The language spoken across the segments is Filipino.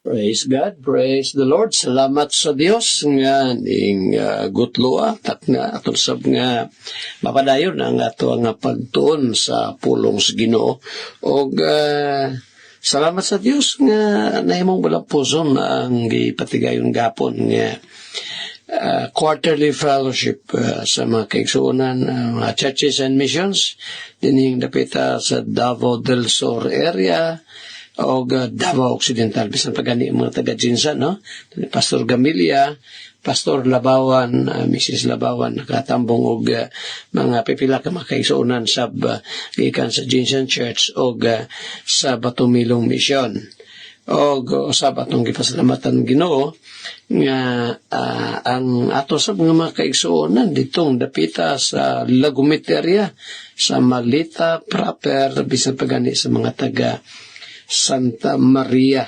Praise God, praise the Lord. Salamat sa Dios nga ning gutloa at nga aton sab nga mapadayon ang ato nga pagtuon sa pulong sa Ginoo. Og salamat sa Dios nga nahimong bulang puso ang gipatigayon gapon nga quarterly fellowship sa mga kaigsuonan, mga churches and missions dining dapita sa Davao del Sur area o Davao Occidental, bisan pagani mga taga-Jinsan, no? Pastor Gamilia, Pastor Labawan, Mrs. Labawan, nakatambong og mga pipila ka makaisuunan sab gikan sa Jinsan Church o sa Batumilong Mission. O usab atong gipasalamatan Ginoo nga ang ato sab nga mga kaigsuonan ditong dapita sa Lagumit area, sa Malita proper, bisan pagani sa mga taga Santa Maria,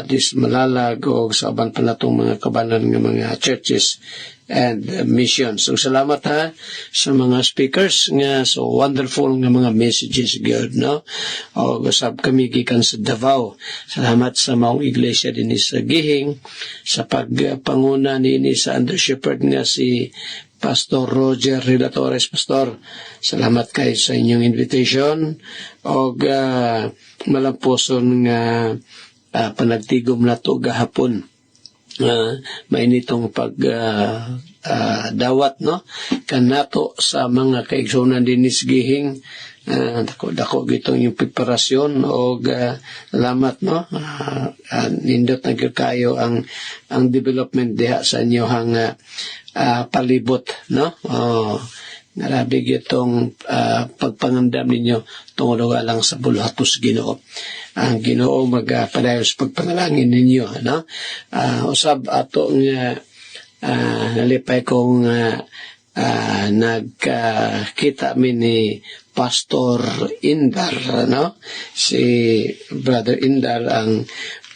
dis Malalag o sa aban pa natong mga kabanan ng mga churches and missions. So salamat ha sa mga speakers nga so wonderful nga mga messages God, no? O usab kami gikan sa Davao. Salamat sa maong iglesia dinhi sa Gihing sa pagpanguna nini sa under shepherd nga si Pastor Roger Relatores. Pastor, salamat kayo sa inyong invitation o malamposon nga panagtigom na to gahapon. Mainitong dawat, no? Kanato sa mga kaigsuonan din is Gihing. Dako gitong yung preparasyon o salamat, no? Nindot na kayo ang development diha sa inyo hang palibot, no? Narabi itong pagpangandam ninyo tungod lang sa buluhatos Ginoo. Ang Ginoo magpadayon sa pagpanalangin ninyo, no? Usab ato nga nalipay kong nagkita mi ni Pastor Indar, no? Si Brother Indar ang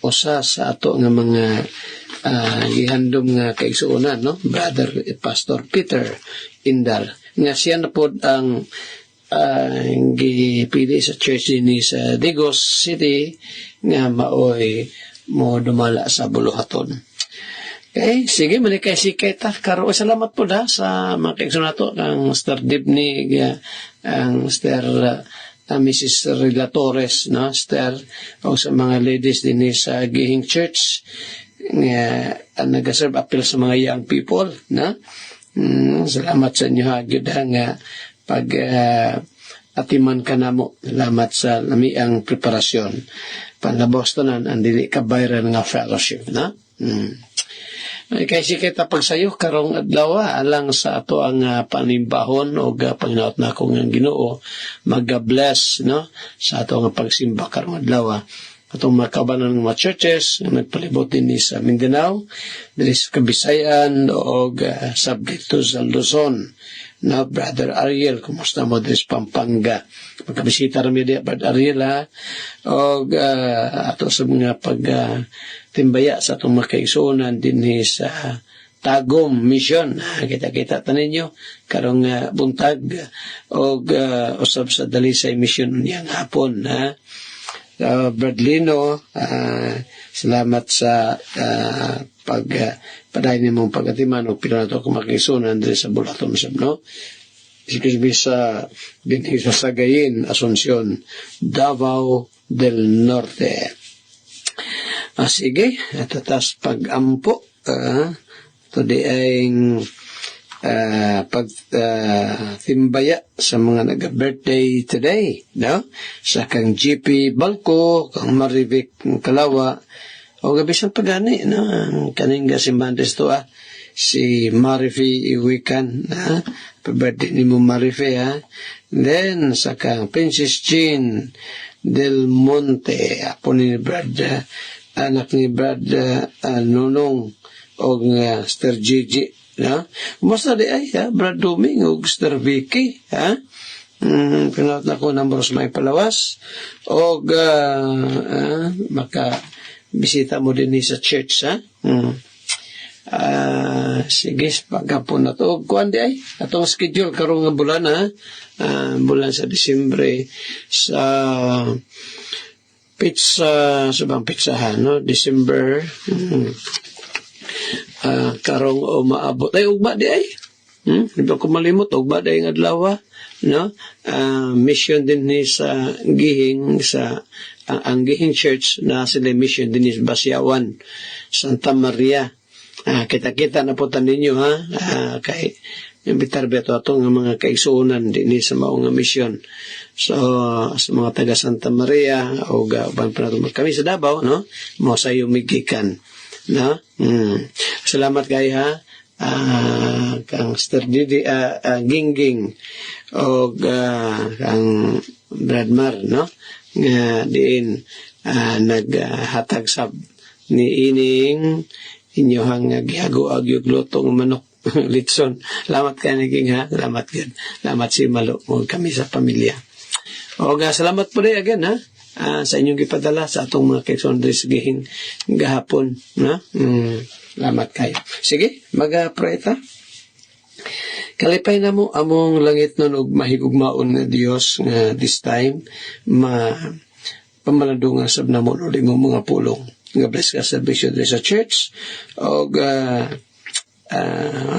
usa sa ato nga mga gihandom nga kaigsuonan, no? Brother Pastor Peter Indar nga siya na po ang gipili sa church ni sa Digos City nga maoy mo dumala sa buluhaton. Okay, sige, malikay siketa karo. Salamat po da sa mga kaigsuonan nato ang Star Dibni, ang Star Mrs. Relatores, no? Star o sa mga ladies din sa Gihing Church nga nag-serve appeal sa mga young people, na salamat sa inyo hagyod nga pag atiman ka na mo. Salamat sa lamiang preparasyon panlabos tanan ang dili kabayran nga fellowship, na kaysi kita pagsayo karong adlaw alang sa ato ang panimbahon o panginaot na akong Ginoo mag-bless, no, sa ato nga pagsimba karong adlaw. Atong mga kabanan ng mga churches na nagpalibot din sa Mindanao, dili sa Kabisayan o subdito sa Luzon. Na Brother Ariel, kumusta mo din sa Pampanga? Magkabisita rin din, Brother Ariel, ha? O ato sa mga pagtimbaya sa atong mga kaigsuonan din sa Tagum Mission. Kita-kita tanin nyo karong buntag o usab sa Dalisay Mission niyang hapon, ha? Bradlino, salamat sa pagpadayon mong pagatiman o pinanato kung makisunan din sa bulaton sab, no? Sikisbi sa binti sa Sagayin, Asuncion, Davao del Norte. Sige, tatas pag-ampo, ito di ay timbaya sa mga nag-birthday today, no? Sa kang GP Balco, kang Marivic Kalawa, o gabisan pagani, no? Kaning gasimbandes to, si Marifi Iwikan, ha? Pa-birthday ni mo Marifi, ha? Then, sa kang Princess Jean Del Monte, apo ni Brad, anak ni Brad Nunong, o Sir Gigi, na? Kumusta di ay, ha? Brad Duming o Sir Vicky, ha? Pinawat na ko numbers may palawas o makabisita mo din sa church, ha? Sige, pagkapon na to. Kuhan di ay, atong schedule karong nga bulan, ha? Bulan sa Disyembre sa pizza, sa bang pizzahan, no? December, karong o maabot. Ay, ugma di ay. Di ba ko malimot, ugma di ang adlaw, no? Mission din ni sa Gihing, ang Gihing Church na sila mission din ni Basyawan, Santa Maria. Kita-kita na po ninyo, ha? Kay imbitar beto atong mga kaigsuonan din sa maong mission. So, sa mga taga Santa Maria, o uban pa natin kami sa Davao, no? Mo sa yumigikan, no? Salamat kayo, ha? Kang Sister Didi, Gingging, o kang Bradmar, no? Nga diin, naghatag sab ni ining inyohang gihago-agyog lutong manok litson. Salamat ka naging, ha? Salamat yan. Salamat si Malo mo kami sa pamilya. O salamat po rin again, ha? Sa inyong gipadala sa atong mga kaisondres gihing gahapon, na? Salamat kayo. Sige, mag-pray ta. Kalipay na mo among langit nun og mahigugmaon nga Dios nga this time pamalandungan sab na mo uli mo mga pulong. Nga bless ka sa bisyo sa church o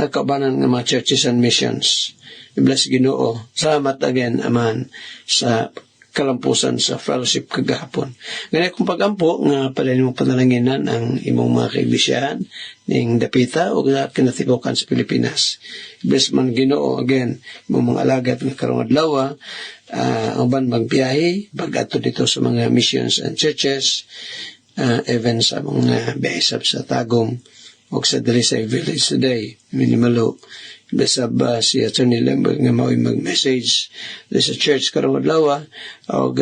kaubanan ng mga churches and missions. Bless Ginoo. Salamat again, Aman, sa kalampusan sa fellowship kagahapon. Ngayon kung pagampo, nga pala nimong panalanginan ang imong mga kaiglisyahan ning dapita o kinatibukan sa Pilipinas. Bless man Ginoo again, imong mga alagad ng karong adlaw, uban magbiyahe, pag-ato dito sa mga missions and churches, even sa mga biyahesab sa Tagum, o sa Dalisay Village today, minimalo. Besab si Attorney Lembert nga mao'y mag-message sa church karong adlaw, o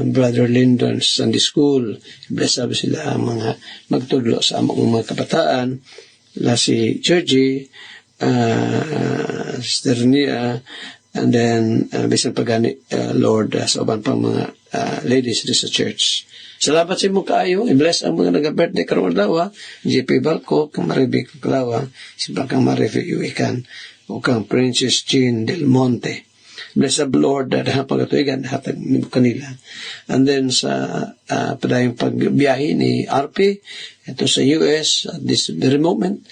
Brother Lyndon Sunday School. Besab sila ang mga magtudlo sa among mga kabataan, si Georgie, Sister Nia, and then bisan pagani Lord sa uban pang mga ladies sa church. Salamat sa imong kaayo. I-bless ang mga nag-birthday karong adlaw, JP Balco, kang Maribig Kalawa, sipa kang Marifiuikan, o kang Princess Jean Del Monte. Bless the Lord at pagatuigan hatag kanila. And then sa padayong pagbiyahe ni RP ito sa US at this very moment,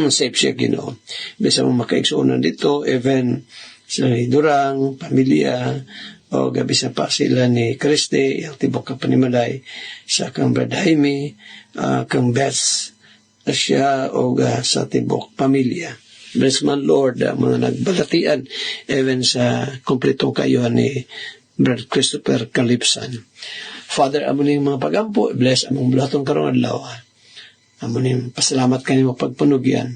safe siya Ginoo. Bless ang makaigsuonan dito, even sa Durang, pamilya, o gabi sa pa sila ni Christy, ang tibok ka panimalay, sa kang Brad Jaime, kang Beth, siya, o sa tibok pamilya. Bless man Lord, mga nagbalatian, even sa kompletong kayuhan ni Brad Christopher Calipsan. Father, amo ning mga pagampo, bless among bulatong karong adlaw. Amo ning pasalamat kanimo pagpunugyan.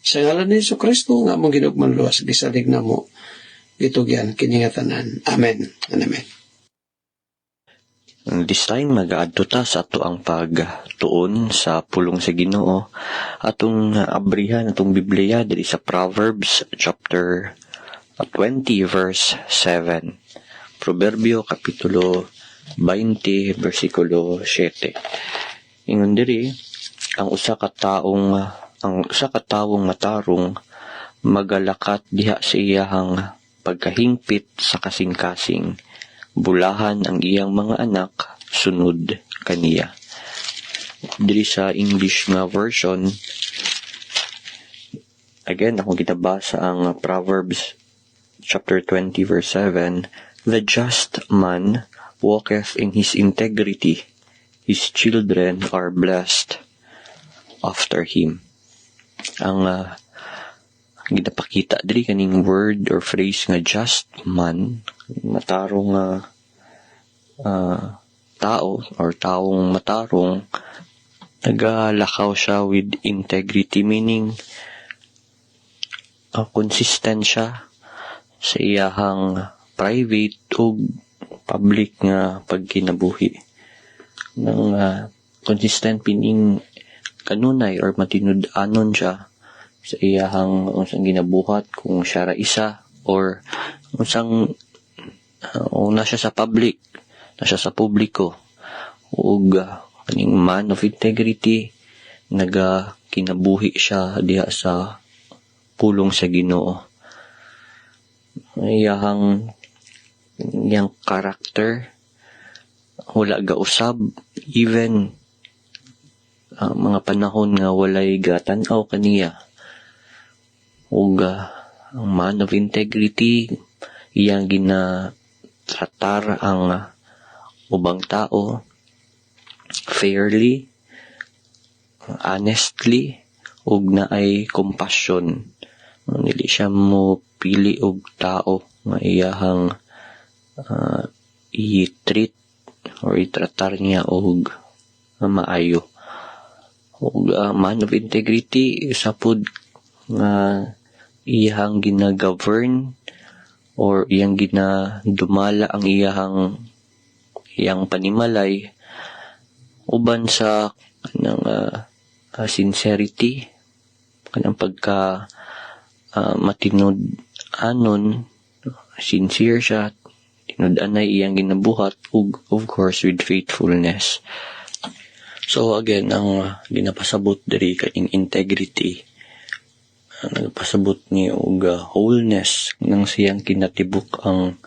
Sa ngalan ni Jesucristo nga among ginugman luwas, gisalig na mo, gitugyan kiningatanan. Amen and amen. This time, mag-aadto ta sa ato ang pagtuon sa pulong sa Ginoo. Atong abrihan, atong Biblia, diri sa Proverbs chapter 20, verse 7. Proverbio, kapitulo 20, versikulo 7. Ingon diri, ang usa ka taong matarong magalakat diha sa iyahang pagkahingpit sa kasing-kasing, bulahan ang iyang mga anak sunod kaniya. Diri sa English nga version, again, akong kitabasa ang Proverbs chapter 20 verse 7, the just man walketh in his integrity, his children are blessed after him. Ang ginapakita diri kaning word or phrase nga just man, matarong tao or taong matarong, nagalakaw siya with integrity, meaning consistent siya sa iyahang private o public nga pagkinabuhi. Nang consistent meaning kanunay or matinud-anon siya sa iyahang unsang ginabuhat, kung siya ra isa or unsang na siya sa public, na siya sa publiko, ug kaning man of integrity, kinabuhi siya diha sa pulong sa Ginoo. Iyang karakter wala ga usab, even mga panahon nga walay gatan-aw kaniya. Ug ang man of integrity, iyang ginatratar ang ubang tao fairly, honestly, ug naay compassion. Dili siya mo pili og tao nga iyahang i-treat or itratar niya og maayo. Ug man of integrity, sapod nga iyahang gina-govern or iyang ginadumala ang iyang panimalay uban sa kanang sincerity, kanang pagka matinud-anon, sincere siya, tinud-anay iyang ginabuhat, ug of course with faithfulness. So again, ang ginapasabot diri kaning integrity, nagpasabot ni og wholeness nang siyang kinatibuk ang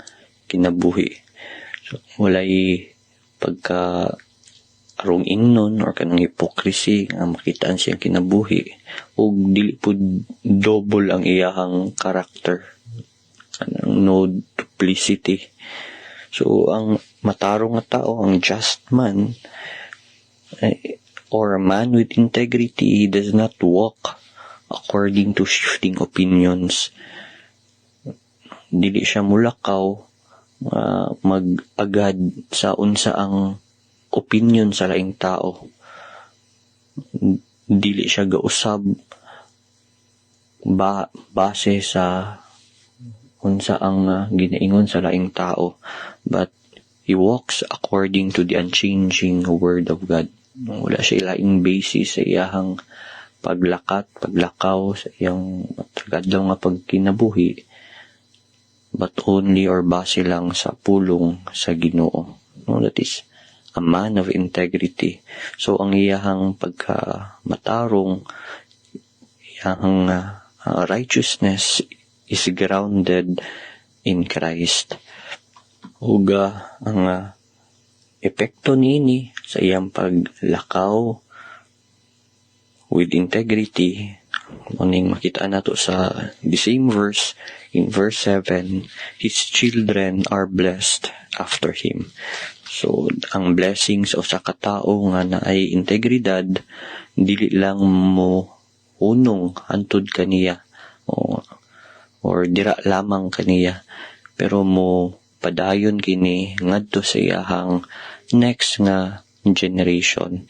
kinabuhi. So walay pagka arong ingnon or kanang hypocrisy nga makitaan siyang kinabuhi, ug dili pud double ang iyahang character, kanang no duplicity. So ang matarong nga tao, ang just man, or a man with integrity, he does not walk according to shifting opinions. Dili siya mulakaw mag-agad sa unsa ang opinion sa laing tao. Dili siya gausab base sa unsa ang ginaingon sa laing tao, but he walks according to the unchanging word of God. Wala siya laing basis sa iyahang paglakaw sa iyang tagadlaw nga pagkinabuhi, but only or base lang sa pulong sa Ginoo. No, that is a man of integrity. So ang iyahang pagkamatarong, iyahang righteousness is grounded in Christ. Ug ang epekto niini sa iyang paglakaw with integrity, muning makita nato sa the same verse, in verse 7, his children are blessed after him. So ang blessings o sa katao nga naay integridad, dili lang mo unong antud kaniya or dira lamang kaniya, pero mo padayon kini ngadto sa iyahang next nga generation.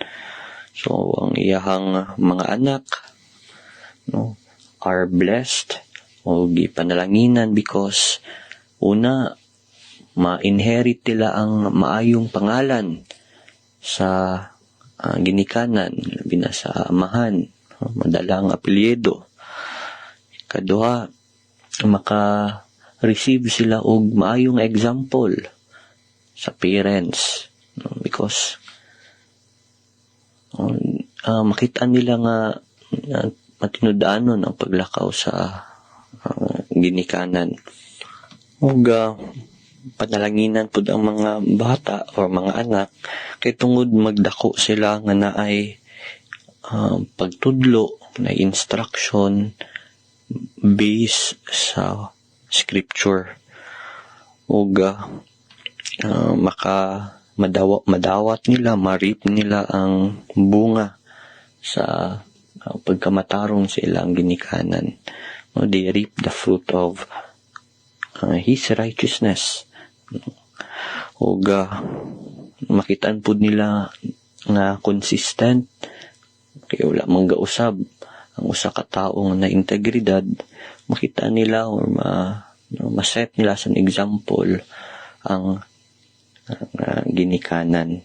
So ang iyahang mga anak, no, are blessed o gipanalanginan because una, ma-inherit nila ang maayong pangalan sa ginikanan, labi na sa amahan, madalang apelyido. Kaduha, maka-receive sila og maayong example sa parents, no, because makita nila nga matinud-anon ang paglakaw sa ginikanan. Ug panalanginan pud ang mga bata o mga anak kay tungod magdako sila nga naay pagtudlo na instruction based sa scripture. Ug madawat nila, marip nila ang bunga sa pagkamatarong sa ilang ginikanan. No, they reap the fruit of his righteousness. Ug makitaan pud nila nga consistent, kay wala man gausab ang usa ka tawo na integridad, makita nila or ma-set nila sa example ang ginikanan.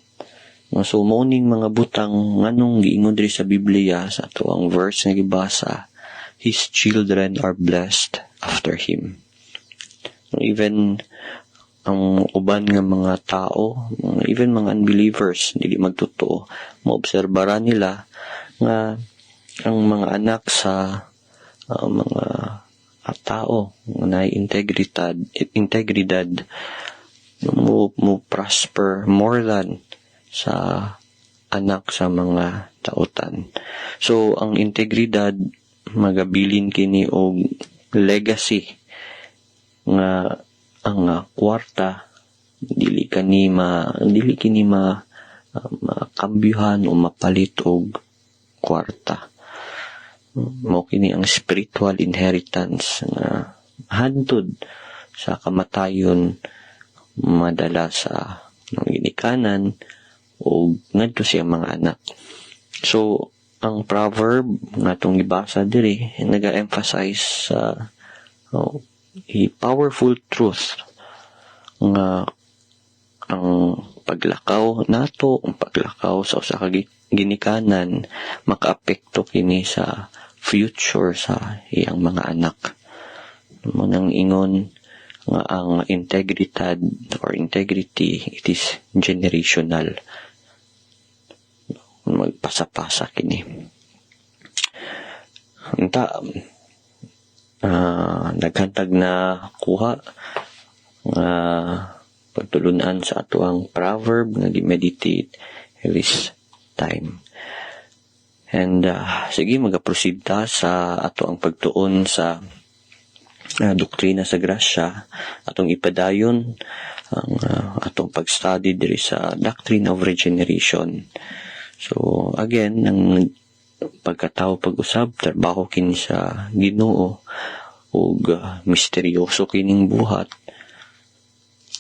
So morning mga butang nganong giingon diri sa Biblia sa ato ang verse nga gibasa, his children are blessed after him. Even ang uban nga mga tao, even mga unbelievers, dili magtotoo, maobserbara nila nga ang mga anak sa mga tao nga naay integridad mo mo prosper more than sa anak sa mga tautan. So ang integridad magabilin kini og legacy nga ang kwarta dili kini makambyuhan o mapalit og kwarta. Mao kini ang spiritual inheritance nga hantod sa kamatayon madala sa ginikanan o ngadto siya mga anak. So ang proverb nga itong gibasa diri naga-emphasize sa a powerful truth nga ang paglakaw nato, ang paglakaw sa usa ka ginikanan makaapekto kini sa future sa iyang mga anak. Munang ingon nga ang integridad or integrity, it is generational. Magpasa-pasa kini. Unta, naghantag na kuha pagtulunan sa ato ang proverb nga gi-meditate this time. And sige, mag-proceed ta sa ato ang pagtuon sa doktrina sa grasya, atong ipadayon ang atong pag-study diri sa doctrine of regeneration. So again, ang pagkatao pag-usab trabaho kini sa Ginoo ug misteryoso kining buhat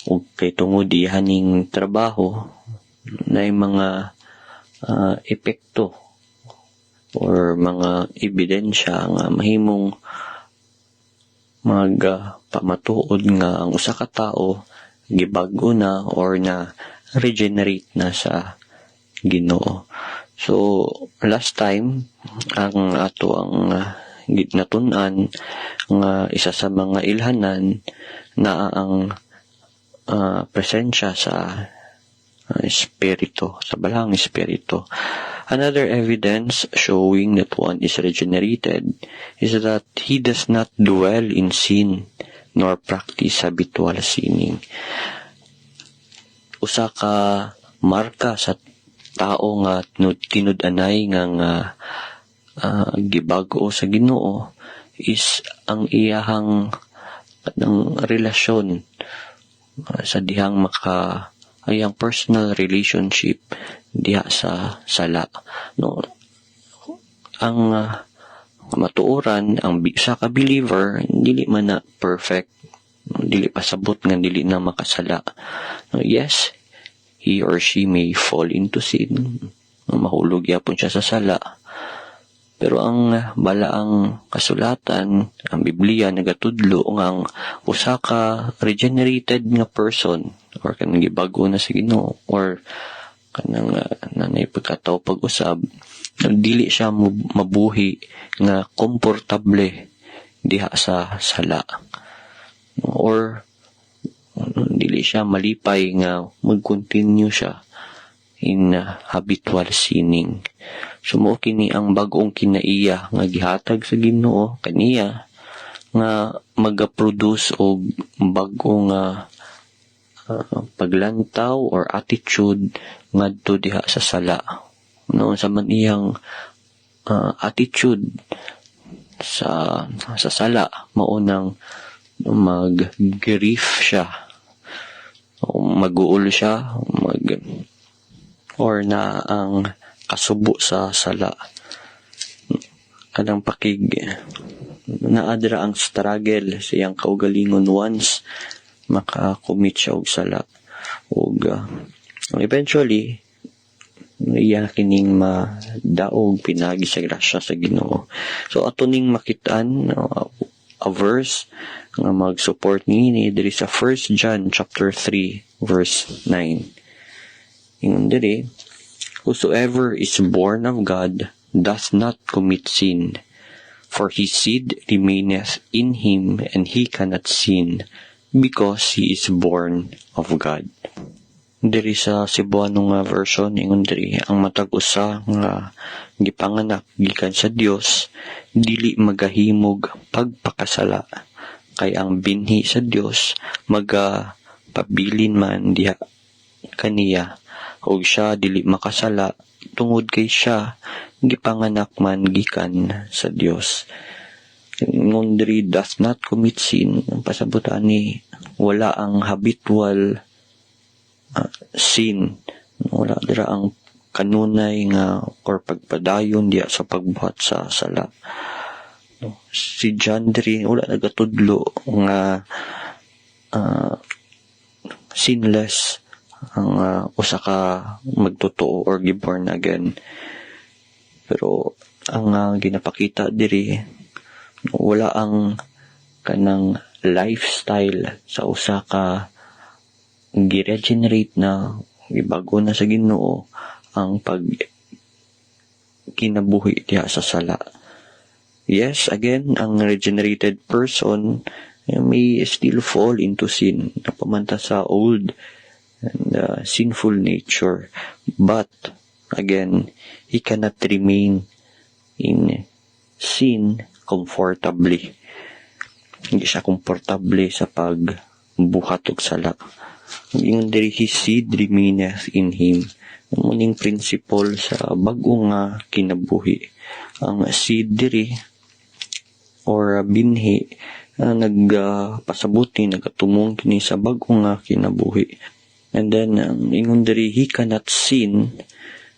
ug kay tungod dihaning trabaho na mga epekto or mga ebidensya nga mahimong pamatuod nga ang usa ka tawo gibag-o na or na regenerate na sa Ginoo. So last time ang ato ang natun-an nga isa sa mga ilhanan na ang presensya sa espiritu, sa balahang espiritu. Another evidence showing that one is regenerated is that he does not dwell in sin nor practice habitual sinning. Usa ka marka sa tao nga tinud-anay nga gibag-o sa Ginoo is ang iyahang relasyon sa dihang ayang personal relationship diha sa sala. No, ang matuoran ang sa ka believer dili man na perfect, dili pasabot nga dili na makasala. No, yes, he or she may fall into sin, mahulog yapon siya sa sala. Pero ang balaang kasulatan, ang Biblia nagatudlo nga ang usa ka regenerated nga person or kanang gibago na sa Ginoo or kanang nanay pagkatao pag-usab, dili siya mabuhi nga komportable diha sa sala or dili siya malipay nga mag-continue siya in habitual sinning. Sumo kini ang bag-ong kinaiya nga gihatag sa Ginoo kaniya nga maga-produce og bag-ong paglantaw or attitude ngadto diha sa sala. No, sa man iyang attitude sa sala maunang mag-grief siya, mag-uol siya, or na ang kasubo sa sala. Kanang pakig naadra ang struggle sa iyang kaugalingon once maka-commit siya og sala. Ug eventually iya kining madaog pinagi sa grasya sa Ginoo. So ato ning makitaan a verse nga mag-support niini diri sa 1 John chapter 3 verse 9. Ingon diri, whosoever is born of God doth not commit sin, for his seed remaineth in him, and he cannot sin, because he is born of God. Diri sa Cebuano nga version, ingon diri, ang matag usa nga gipanganak gikan sa Dios dili magahimog pagpakasala, kay ang binhi sa Dios pabilin man diha kaniya, ug siya dili makasala tungod kay siya gipanganak man gikan sa Dios. Ingon diri, does not commit sin, ang pasabutan ni wala ang habitual sin, wala dira ang kanunay nga or pagpadayon diya sa pagbuhat sa sala. Si John diri wala nagatudlo nga sinless ang usa ka magtotoo or giborn again. Pero ang ginapakita diri, wala ang kanang lifestyle sa usa ka gi-regenerate na, gibago na sa Ginoo ang pag kinabuhi diha sa sala. Yes, again, ang regenerated person may still fall into sin, napamanta sa old and sinful nature. But, again, he cannot remain in sin comfortably. Hindi siya komportable sa pagbuhat og sala. Yung diri, his seed remaineth in him. Muning principle sa bag-o nga kinabuhi. Ang seed diri or binhi nagpasabuti, nagatumong kini sa bag-o nga kinabuhi. And then, ingon diri, he cannot sin,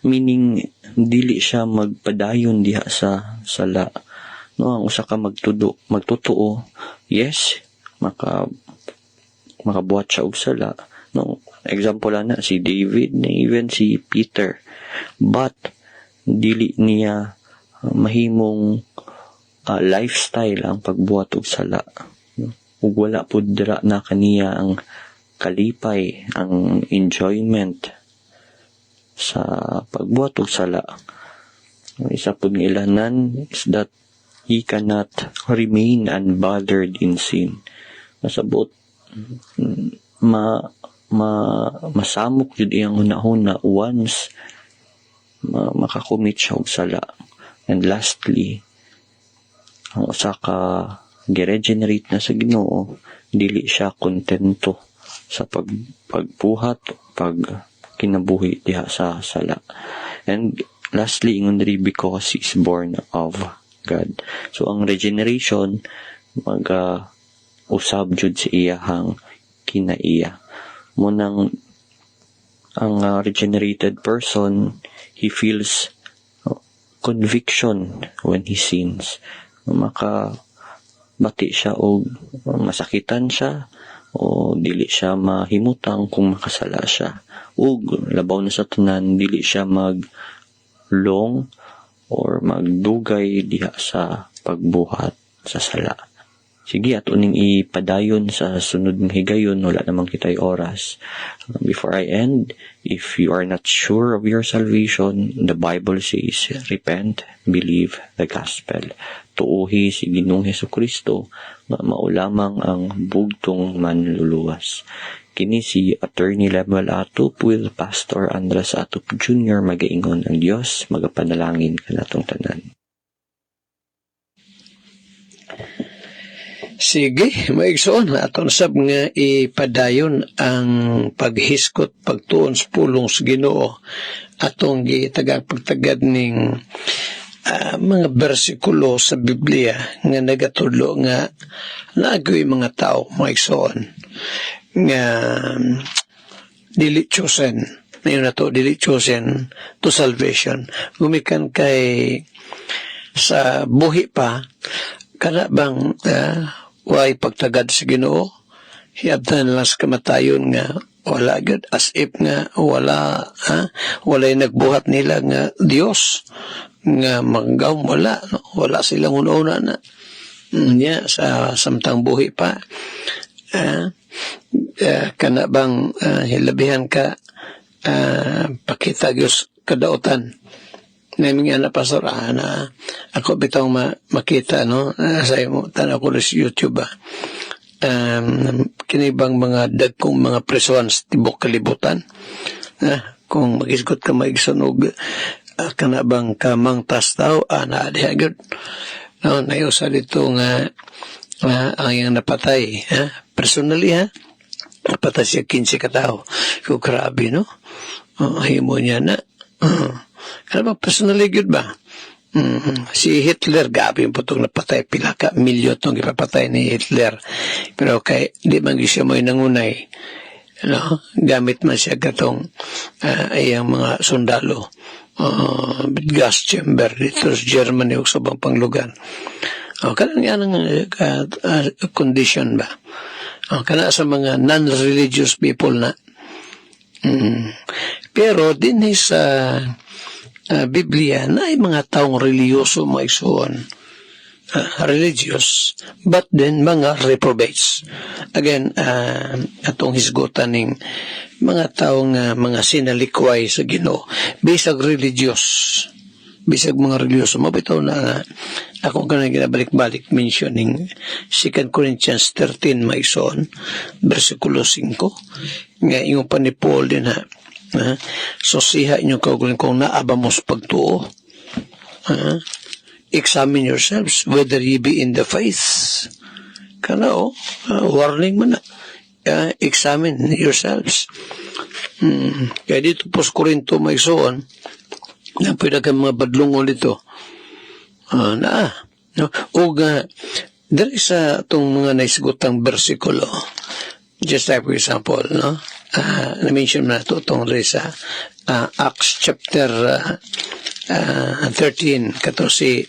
meaning dili siya magpadayon diha sa sala. No, ang usa ka magtotoo, yes, makabuhat siya og sala. No, example na si David, even si Peter. But dili niya mahimong lifestyle ang pagbuhat og sala. Ug wala pud dira na kaniya ang kalipay, ang enjoyment sa pagbuhat og sala. Isa pud nga ilanan is that he cannot remain unbothered in sin. Masabot masamok jud iyang hunahuna once makakomit siya og sala. And lastly, ang usa ka gi-regenerate na sa Ginoo, dili siya kontento sa pagbuhat, kinabuhi diha sa sala. And lastly, ingon diri, because he is born of God. So ang regeneration usab jud sa iyahang kinaiya. Munang ang regenerated person, he feels conviction when he sins. Makabati siya o masakitan siya o dili siya mahimutang kung makasala siya. Ug labaw na sa tanan, dili siya maglong or magdugay diha sa pagbuhat sa sala. Sige, ato ning ipadayon sa sunod ng higayon, wala namang kitay oras. Before I end, if you are not sure of your salvation, the Bible says, repent, believe the gospel. Tuuhi si Ginoong Hesukristo, nga maulamang ang bugtong manluluwas. Kini si Attorney Lemuel Atup with Pastor Andres Atup Jr. Magaingon ang Diyos, magapanalangin ka natong tanan. Sige, maigsoon aton sab nga ipadayon ang paghiskot pagtuon sa pulong sa Ginoo atong gitagad ning mga bersikulo sa Biblia nga nagatudlo nga naagoy mga tao maigsoon nga dili chosen dili chosen to salvation, gumikan kay sa buhi pa kana bang way pagtagad sa Ginoo, hiabtan lang sa kamatayon nga wala gud, as if nga walay nagbuhat nila nga Dios nga manggaw, wala silang una na niya sa samtang buhi pa. Kana bang hilabihan ka pakita Diyos kadautan naming anak pastor na ako bitong makita sa imo tanaw ko sa YouTube kinibang mga dagkong mga presuan sa tibok kalibutan kung magisgot ka maigsunog kana bang kamang tastaw na diha gyud nayusa dito nga ang yang napatay personally Patay siya 15 katao. So, grabe, no? Himo niya na. Kaya ba, personally good ba? Si Hitler, gabi yung putong napatay. Pila ka milyon itong ipapatay ni Hitler. Pero kay, di man siya mo'y nangunay. No? Gamit man siya katong ayang mga sundalo. Gas chamber dito sa Germany o sa bang panglugan. Kanang yan ang condition ba? Kana sa mga non-religious people na. Pero din sa Biblia na ay mga taong reliyoso maigsuon. Religious, but then mga reprobates. Again, atong hisgutan ng mga taong mga sinalikway sa Ginoo. Bisag religious, bisag mga religyoso. Mabitaw na ako kanang ginabalik-balik mentioning 2 Corinthians 13 maison, versikulo 5. Nga yung pa ni Paul din ha. So siha inyong kauguling kung naabamos pagtuo. Examine yourselves whether ye be in the faith. Kana warning man na. Examine yourselves. Kaya dito po sa Korinto may soon na pwede ka mga badlungol dito. There is itong mga naisgutang versikulo. Just like for example, no? Na-mention na ito itong sa Acts chapter 13, kato si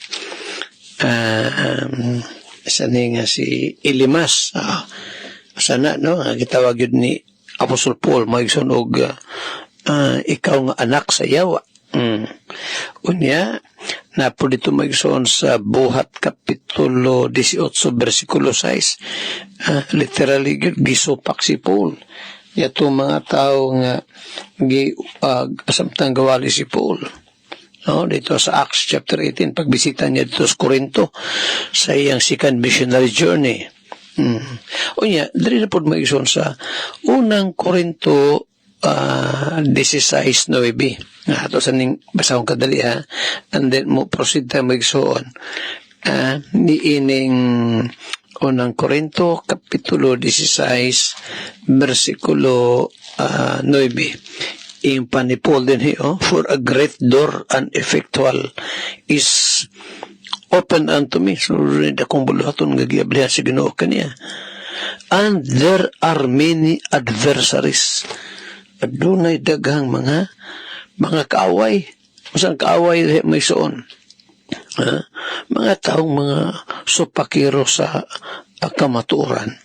sana nga si Elimas, sana, no? Gitawag yun ni Apostle Paul, magsunog, ikaw nga anak sa yawa. Unya, na po dito magsuon sa Buhat Kapitulo 18, versikulo 6, literally, gisupak si Paul. Yato mga tao nga asamtang gawali si Paul. No, dito sa Acts chapter 18, pagbisita niya dito sa Corinto sa iyang second missionary journey. Unya, dali na po mag-ison sa unang Corinto 16:9. Ito sa ning basahong kadali ha. And then mo proceed tayo mag-ison. Ni ining unang Corinto, Kapitulo 16, versikulo 9. Yung pa ni Paul din for a great door and effectual is open unto me. So, rin akong buluhaton ngagiablihan sa Ginoo kaniya. And there are many adversaries. Adunay daghang mga kaaway. Masang kaaway may soon. Mga taong mga supakiro sa kamaturan.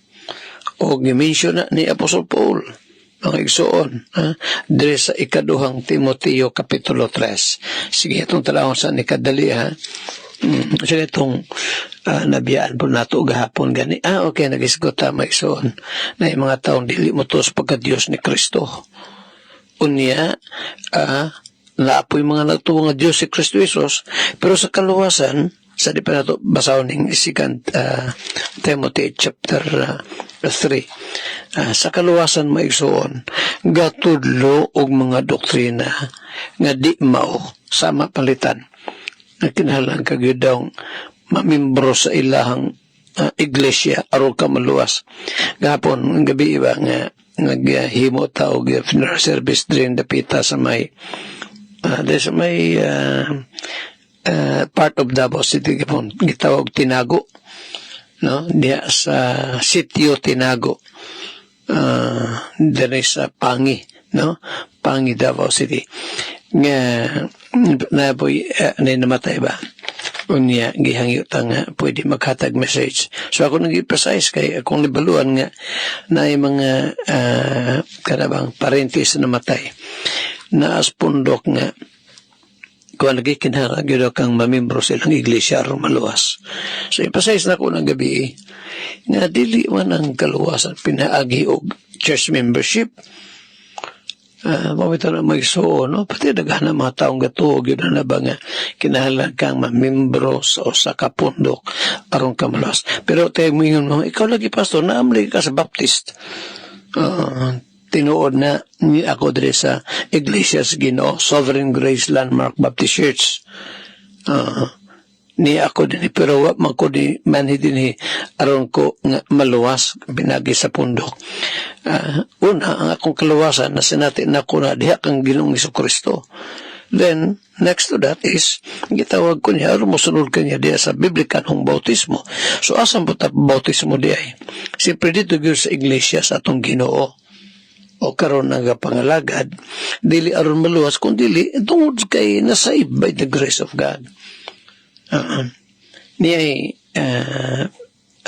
O gimension na ni Apostle Paul. Mga igsoon, dire sa ikaduhang Timoteo Kapitulo 3. Sige, itong talahon sa nikadali, sige, itong nabiyaan po nato gahapon gani. Okay, nag-isgot tama igsoon na yung mga taong dili mo to sa pagka-Diyos ni Kristo. Unya, naapoy mga nagtuwa nga Diyos si Kristo Jesus, pero sa kaluwasan, sa di pa nato basahon ng 2 Timothy chapter 3. Sa kaluwasan maigsoon, gatudlo og mga doktrina nga di mao sama palitan. Kinahanglan kagid daw mamimbro sa ilahang iglesia aron ka maluwas. Gahapon ang gabi iba nga naghimo ta og funeral service din dapita sa may part of Davao City gapon gitawag Tinago, no, diya sa sitio Tinago, dire sa Pangi, no, Pangi, Davao City nga naboy namatay ba unya gihangyo ta nga pwede maghatag message. So ako nag-emphasize kay akong libaluan nga na yung mga karabang parentis na namatay na as pundok nga kung nagikinharag yun kang mamimbro silang iglesia aron maluwas. So emphasize na ko ng gabi nga dili man ang kaluwasan pinaagi og church membership. Mawita na magsuo, no? Pati daghan na mga taong gatuog yun na ba nga kinahanglan kang mamimbro sa usa ka pundok aron ka maluwas. Pero tayo mo yun, no? Ikaw lagi pastor, naamli ka sa Baptist. Tinuod na ni ako dire sa Iglesias Ginoo, Sovereign Grace Landmark Baptist Church. Ni ako din, pero man ko din manhi din aron ko nga maluwas binagi sa pundok. Una, ang akong kaluwasan na sinati na ko na diha kang Ginoong Jesucristo. Then, next to that is, gitawag ko niya, aron mo sunod ka niya diya sa biblikanong bautismo. So, asan po bautismo diya eh? Siyempre dito gyud sa iglesia sa atong Ginoo. O karon nga pangalagad, dili aron maluwas, kung dili, tungod kay nasave by the grace of God. Niya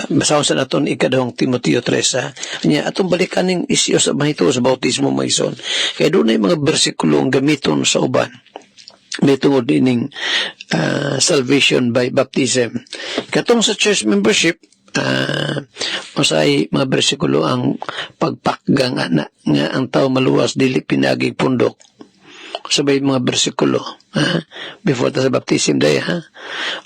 basahon sa naton ikadawang Timoteo 3, niya atong balikaning isyo sa mahito sa bautismo maison. Kaya doon ay mga bersikulo ang gamiton sa uban. May tungod dining salvation by baptism. Katong sa church membership, masay mga bersikulo ang pagpakgang nga ang tao maluwas dili pinagig pundok. Sabay mga bersikulo before ta sa baptism day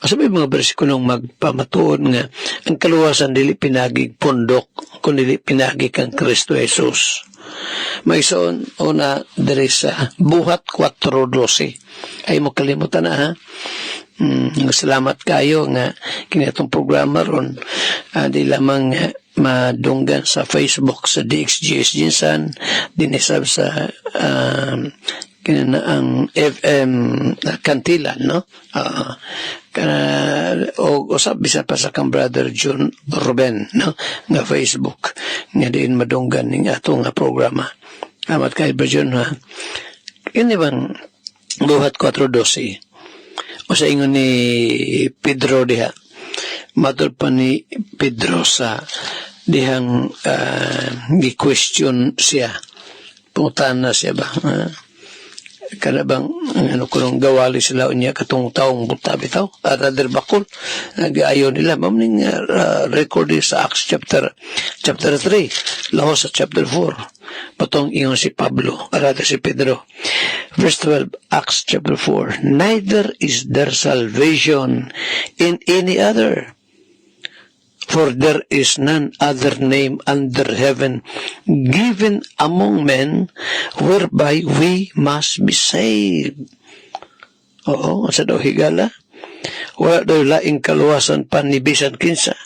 sabay mga bersikulong magpamatuon nga ang kaluwasan dili pinagig pundok kundi pinagig kang Kristo Jesus. Mayson una diri sa Buhat 4:12 ay mo kalimutan na salamat kayo nga kinatong programa ron di lamang madunggan sa Facebook sa DXGS Jinsan dinisab sa kinana ang FM Kantilan no o usab bisa pa sa kang brother John Ruben no nga Facebook nga diin madunggan ning ato nga programa. Amat kay John ha kini bang Buhat 4:12 o sa ingon ni Pedro diha matud pa ni Pedro sa dihang gi-question siya pungutan na siya ba kada bang kunong gawali sila unya katong taong buta bitaw rather bakol nag-ayo nila mamning record sa Acts chapter 3 lahos sa chapter 4 patong ingon si Pablo rather si Pedro verse 12 Acts chapter 4 neither is there salvation in any other, for there is none other name under heaven given among men whereby we must be saved. Oo, sa daw higala. Wala daw laing kaluwasan panibisan kinsa.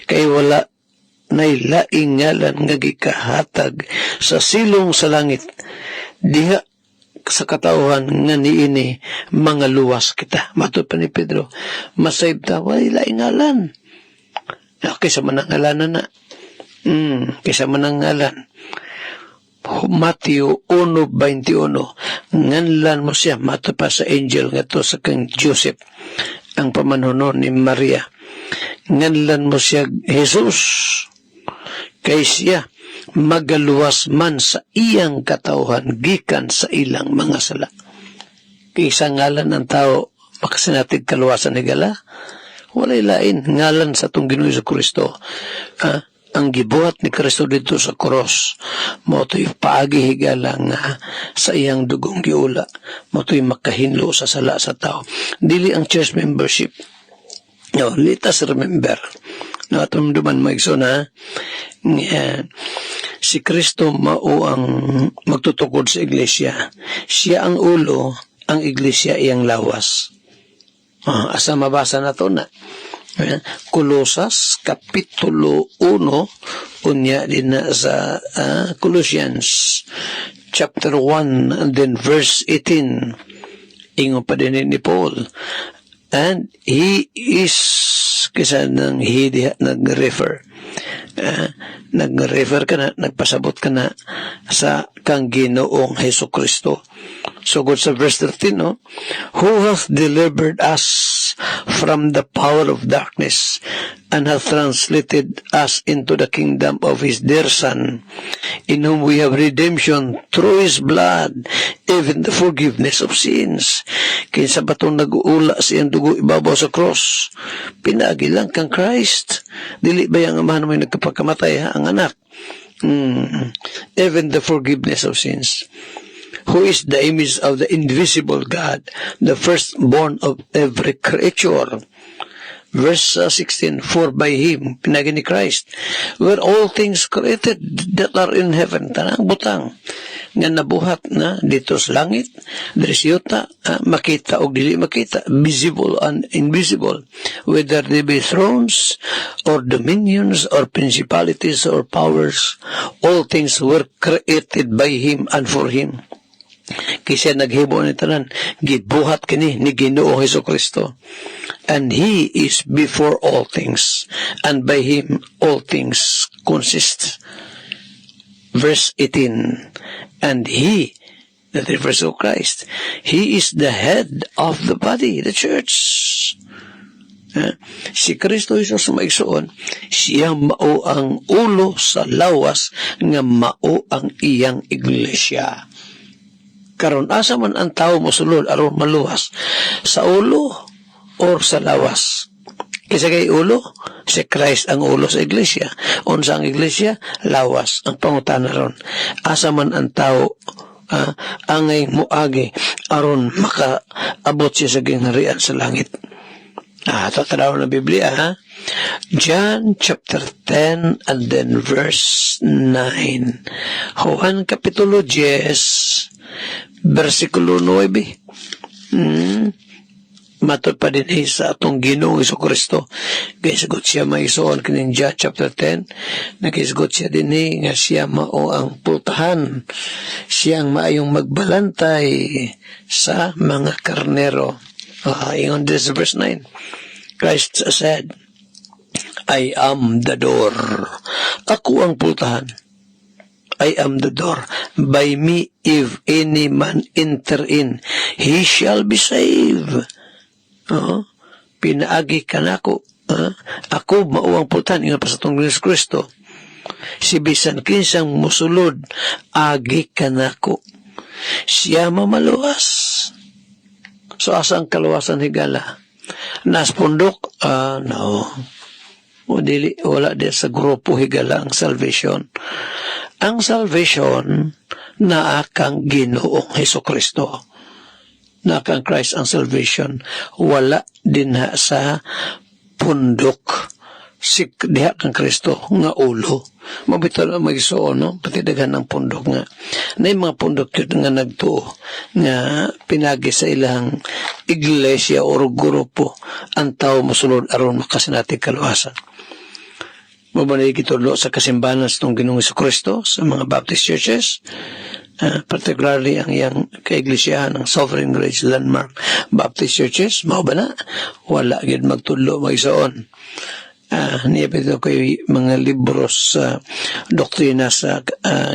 Kay wala nay laing ngalan nga gikahatag sa silong sa langit. Diha sa katauhan nga niini mga luwas kita. Matud pa ni Pedro, masave ta, wala laing ngalan. Kaysa manangalanan na. Kaysa manangalan. Matthew 1:21. Nganlan mo siya, mato pa sa angel nga to sa kang Joseph, ang pamanhunon ni Maria. Nganlan mo siya, Jesus. Kay siya, magaluwas man sa iyang katauhan, gikan sa ilang mga sala. Kaysa ngalan ng tao, makasinatid kaluwasan ni gala, walay lain ngalan sa itong Ginoong Jesucristo. Ang gibuhat ni Kristo dito sa cross, mo ito'y paagi higala nga sa iyang dugong giula, mo ito'y makahinlo sa sala sa tao. Dili ang church membership. No, let us remember na atong duman maigso na si Kristo mao ang magtutukod sa iglesia. Siya ang ulo, ang iglesia iyang lawas. Asa mabasa na to na Kolosas kapitulo 1 unya din na sa Colossians chapter 1 and then verse 18 ingon pa din ni Paul, and he is kisa nang he nag-refer ka na, nagpasabot ka na sa kang Ginoong Jesucristo. So good sa verse 13, no? Who hath delivered us from the power of darkness and hath translated us into the kingdom of his dear Son, in whom we have redemption through his blood, even the forgiveness of sins. Kaya sa batong nag-uula siyang dugo ibabaw sa cross, pinagi lang kang Christ. Dili ba yung amahan mo yung nagkapagkamatay, ha? Ang anak. Even the forgiveness of sins. Who is the image of the invisible God, the firstborn of every creature. Verse 16, for by him, pinagi ni Christ, were all things created that are in heaven, tanang butang, nga nabuhat na dito sa langit, diri sa yuta, makita o dili makita, visible and invisible, whether they be thrones or dominions or principalities or powers, all things were created by Him and for Him. Kasi naghibo ni tanan, gibuhat kini ni Ginoo Hesukristo. And He is before all things, and by Him all things consist. Verse 18, and He, that refers to Christ, He is the head of the body, the church. Si Kristo Jesus maigsoon, siya mao ang ulo sa lawas, nga mao ang iyang iglesia. Karon asa man ang tao mosulod aron maluwas, sa ulo or sa lawas? Kasi kay ulo, si Christ ang ulo sa iglesia. Unsa ang iglesia? Lawas. Ang pangutana ron, asa man ang tao angay muagi aron makaabot siya sa gingharian sa langit. Ito tanaw ng Biblia, ha? John chapter 10 and then verse 9. Juan kapitulo 10 versikulo 9. Matod pa din sa atong Ginoong Hesukristo. Kaisgot siya maisoon kaning John chapter 10. Nakaisgot siya din nga siya mao ang pultahan. Siyang maayong magbalantay sa mga karnero. In this verse 9, Christ said, I am the door. Ako ang pultahan. I am the door. By me, if any man enter in, he shall be saved. Pinaagi ka na ako. Ako mao ang pultahan. Nga pa sa itong Kristo. Si bisan kinsang musulod, agi ka na ako. Siya mamaluwas. So, asa ang kaluwasan higala? Nas pundok? No. O dili, wala di sa grupo higala ang salvation. Ang salvation na akang Ginoong Hesukristo. Na akang Christ ang salvation. Wala din ha sa pundok. Diha kang Kristo nga ulo. Mabito na mag-isuon, no? Pati daghan ng pundok nga. Na yung mga pundok yun nga nagtuo nga pinagi sa ilang iglesia o grupo ang tao musulod aron makasinati kaluwasan. Mabanay kitulo sa kasimbahan sa itong Ginoong Hesukristo sa mga Baptist churches, particularly ang iyang kaiglesia ng Sovereign Grace Landmark Baptist churches, mao ba na? Wala gid magtulo mag-isuon. Niyapito ko yung mga libro sa doktrina sa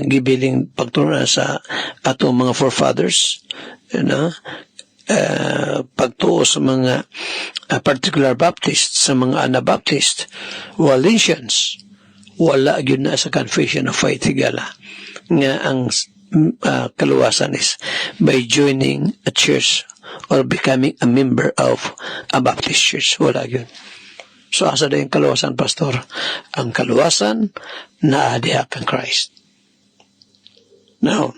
gibiling pagtuna sa atong mga forefathers, pagtuo sa mga particular Baptist, sa mga Anabaptist, Waldensians, wala yun na sa confession of faith higala nga ang kaluwasan is by joining a church or becoming a member of a Baptist church. Wala yun. So, asa na yung kaluwasan, Pastor? Ang kaluwasan na adiha kang Christ. Now,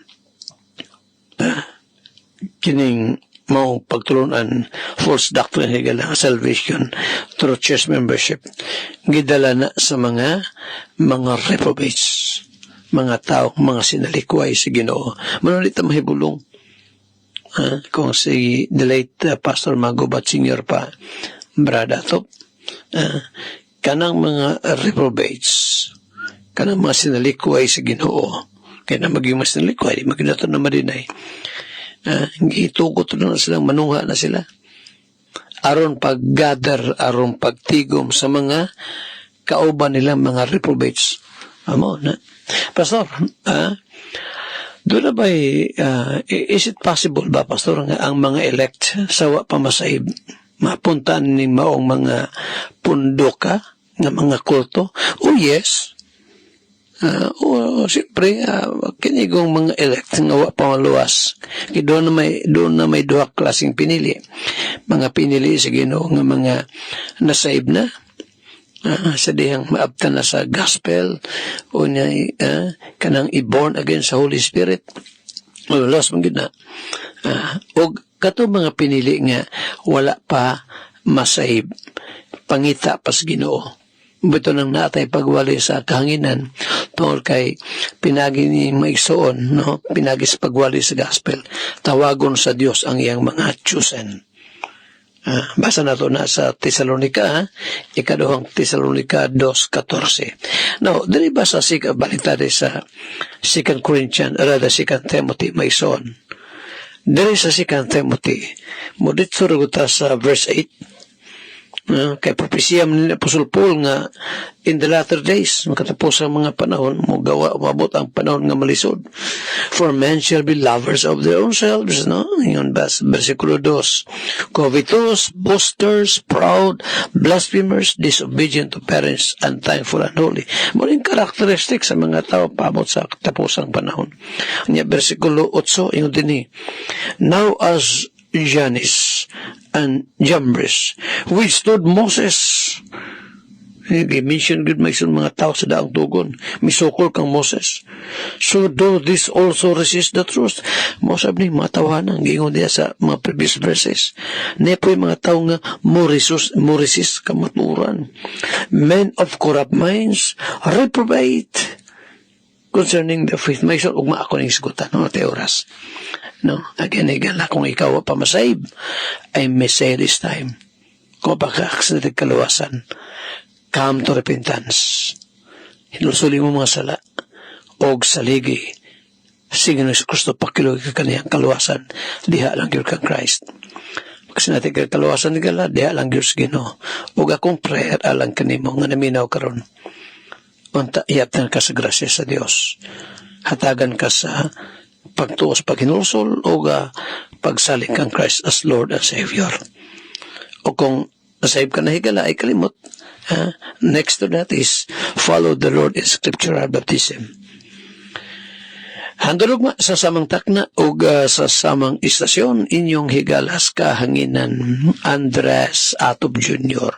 kining mao pagtulunan false doctrine higala salvation through church membership gidala na sa mga reprobates, mga tao, mga sinalikway sa Ginoo. Manulit ang mahibulong kung si the late Pastor Magubat Senior pa brada to, kanang mga reprobates, kanang mga sinalikway sa Ginoo, kaya na maging mas sinalikway, di maginato na madinay. Itugot na silang manuha na sila aron pag-gather, aron pagtigom sa mga kauban nilang mga reprobates. Amo na. Pastor, doon na ba is it possible ba, Pastor, nga ang mga elect sawa pamasaib mapuntaan ni maong mga pundoka nga mga kulto? Oh yes. Siyempre, kinigong mga elect nga wa pamaluwas. Doon na may duha klaseng pinili. Mga pinili sa Ginoo nga mga nasaib na, sa dihang maabtan na sa gospel, o na kanang i-born again sa Holy Spirit. Maluwas mong gina. O kato mga pinili nga wala pa masaib, pangita pa sa Ginoo. Buto nang natay pagwali sa kahanginan tungkol kay pinagi ni maigsoon, no? Pinagi sa pagwali sa gospel. Tawagon sa Dios ang iyang mga chosen. Basa na to na sa Tesalonica, ikaduhang Tesalonica 2:14. Now, dili ba sa balik tayo sa 2 Corinthians, rather 2 Timothy, maigsoon. Dili sa 2 Timothy, mudito ruguta sa verse 8, kay propesya ni Apostle Paul nga in the latter days makatapos ang mga panahon umabot ang panahon nga malisod, for men shall be lovers of their own selves, no? Ingon versikulo 2, covetous, boasters, proud, blasphemers, disobedient to parents, unthankful, unholy. Muling characteristic sa mga tao paabot sa katapusang panahon. Nya versikulo 8 ingon dinhi, now as Jannes and Jambres withstood Moses. I-mention good may mga tao sa daang tugon. Misukol kang Moses. So do this also resist the truth. Mosab ni mga tawanan. Gingon niya sa mga previous verses. Nepo'y mga tao nga morisis kamaturan. Men of corrupt minds reprobate concerning the faith. May isang ugma ako ng isgutan. No, teoras. No, again, kung ikaw pamasayib, I may say this time, kung pagkakasal ng kaluwasan, come to repentance. Hinusuli mo mga sala, og saligi, sige na si Kristo pakilugi ka kaniyang kaluwasan, diha lang yun kang Christ. Kasi natin kaluwasan nila, diha lang yun sa Ginoo. Og akong prayer alang kanimo, nga naminaw karon. Unta, iyaptan ka sa grasya sa Dios. Hatagan ka sa pagtuos, paghinulsol, o pagsaling kang Christ as Lord and Savior. O kung nasayib ka na higala, ay kalimot. Next to that is, follow the Lord in scriptural baptism. Handulog ma sa samang takna o sa samang istasyon, inyong higalas kahanginan, Andres Atob Jr.